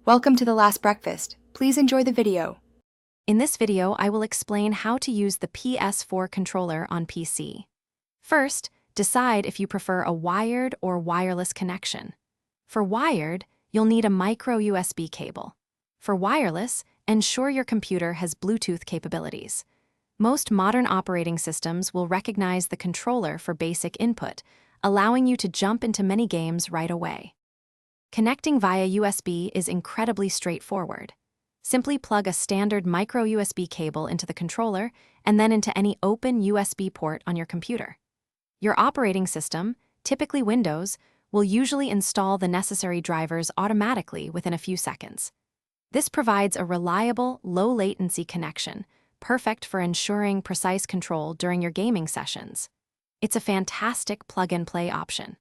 Welcome to The Last Breakfast. Please enjoy the video. In this video, I will explain how to use the PS4 controller on PC. First, decide if you prefer a wired or wireless connection. For wired, you'll need a micro USB cable. For wireless, ensure your computer has Bluetooth capabilities. Most modern operating systems will recognize the controller for basic input, allowing you to jump into many games right away. Connecting via USB is incredibly straightforward. Simply plug a standard micro USB cable into the controller and then into any open USB port on your computer. Your operating system, typically Windows, will usually install the necessary drivers automatically within a few seconds. This provides a reliable, low-latency connection, perfect for ensuring precise control during your gaming sessions. It's a fantastic plug-and-play option.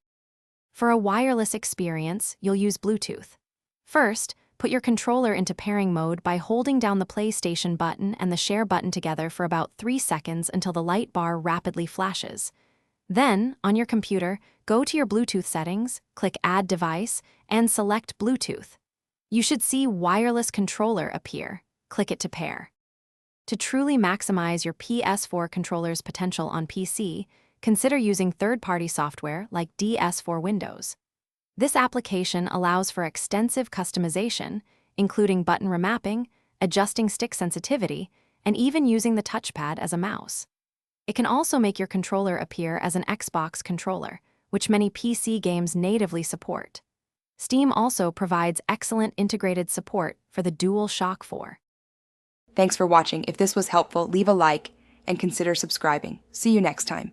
For a wireless experience, you'll use Bluetooth. First, put your controller into pairing mode by holding down the PlayStation button and the share button together for about 3 seconds until the light bar rapidly flashes. Then, on your computer, go to your Bluetooth settings, click Add Device, and select Bluetooth. You should see Wireless Controller appear. Click it to pair. To truly maximize your PS4 controller's potential on PC, consider using third-party software like DS4 Windows. This application allows for extensive customization, including button remapping, adjusting stick sensitivity, and even using the touchpad as a mouse. It can also make your controller appear as an Xbox controller, which many PC games natively support. Steam also provides excellent integrated support for the DualShock 4. Thanks for watching. If this was helpful, leave a like and consider subscribing. See you next time.